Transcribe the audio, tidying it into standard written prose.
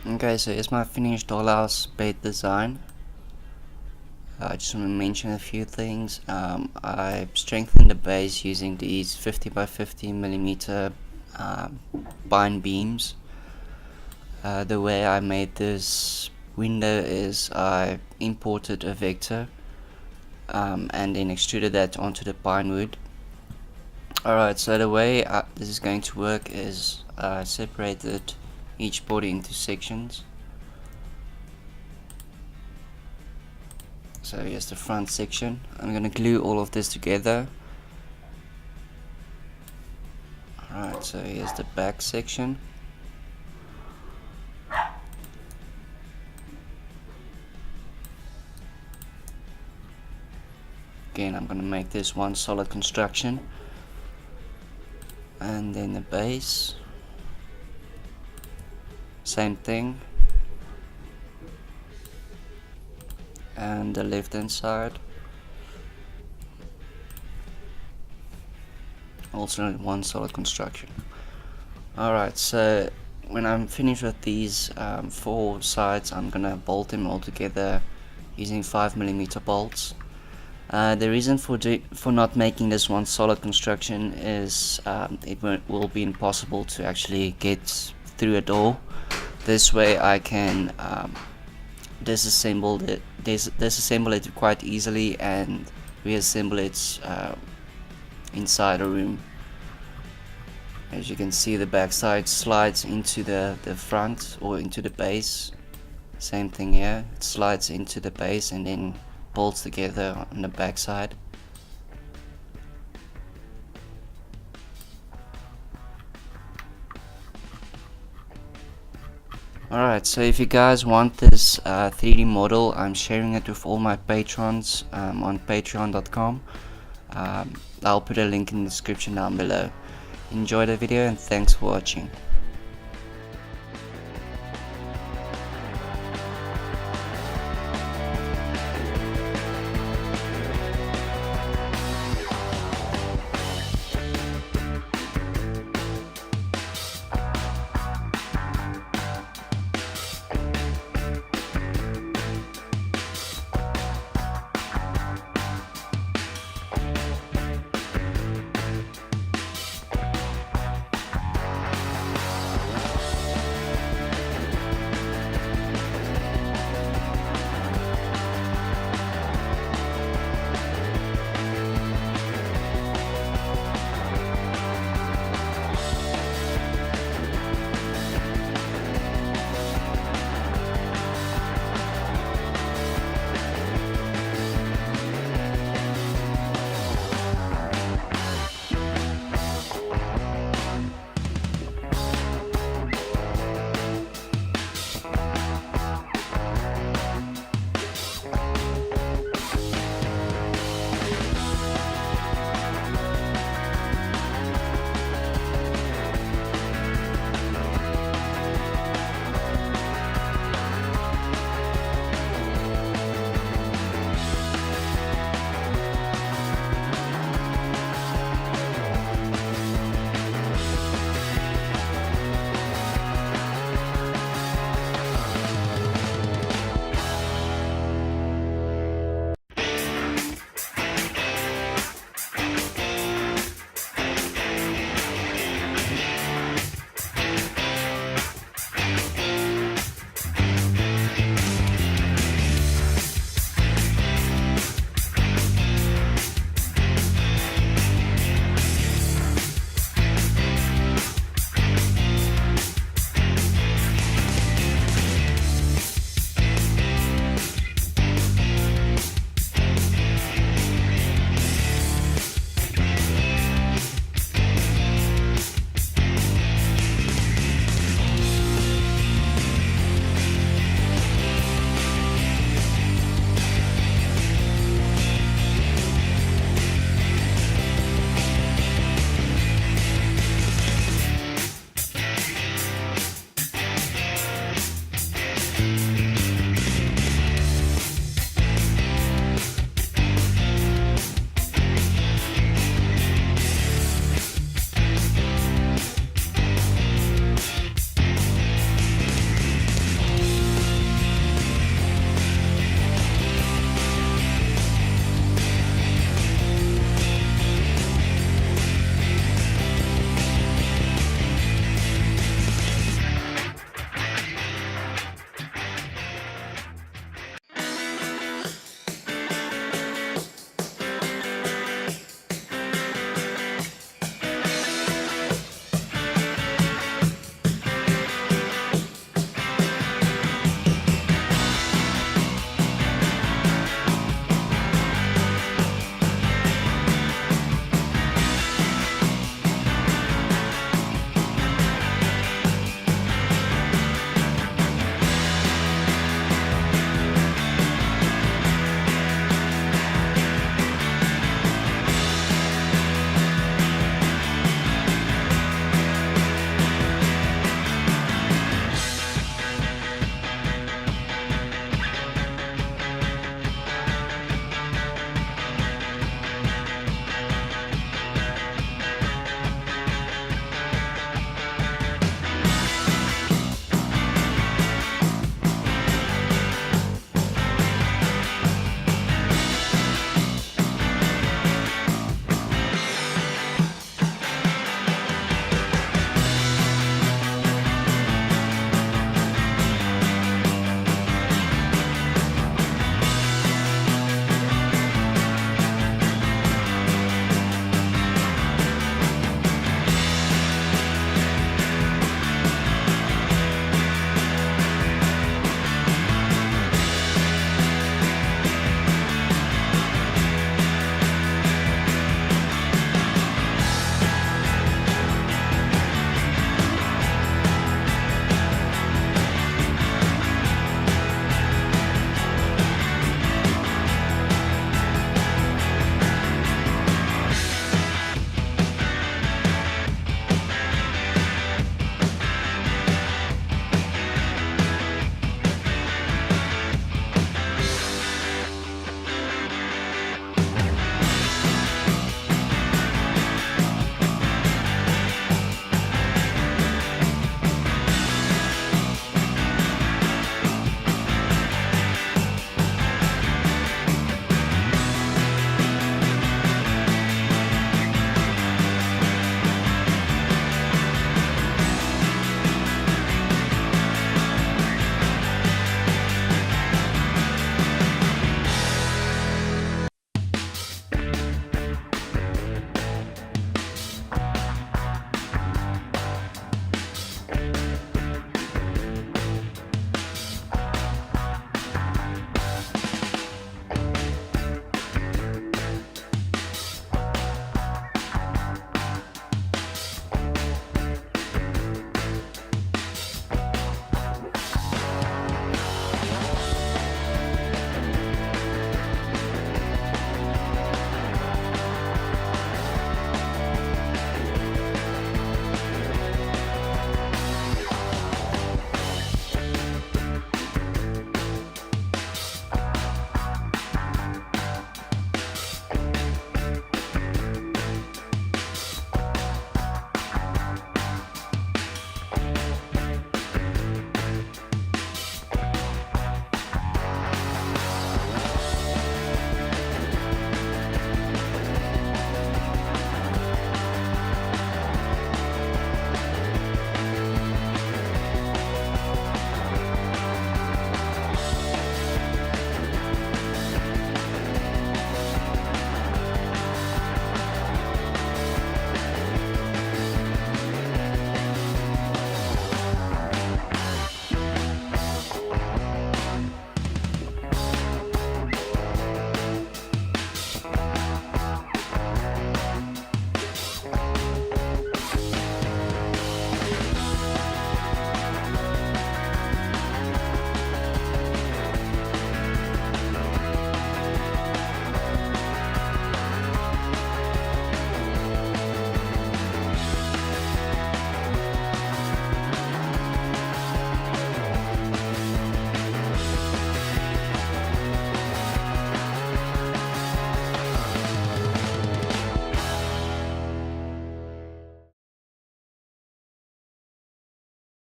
Okay, so here's my finished dollhouse bed design. I just want to mention a few things. I strengthened the base using these 50 by 50 millimeter bind beams. The way I made this window is I imported a vector and then extruded that onto the pine wood. Alright, so the way this is going to work is I separated each body into sections. So here's the front section. I'm going to glue all of this together. Alright, so here's the back section. Again, I'm going to make this one solid construction. And then the base, same thing. And the left hand side, also one solid construction. Alright, so when I'm finished with these 4 sides, I'm gonna bolt them all together using 5mm bolts. The reason for not making this one solid construction is it will be impossible to actually get through a door. This way I can disassemble it quite easily and reassemble it inside a room. As you can see, the back side slides into the front or into the base. Same thing here, it slides into the base and then bolts together on the back side. Alright, so if you guys want this 3D model, I'm sharing it with all my patrons on patreon.com. I'll put a link in the description down below. Enjoy the video and thanks for watching.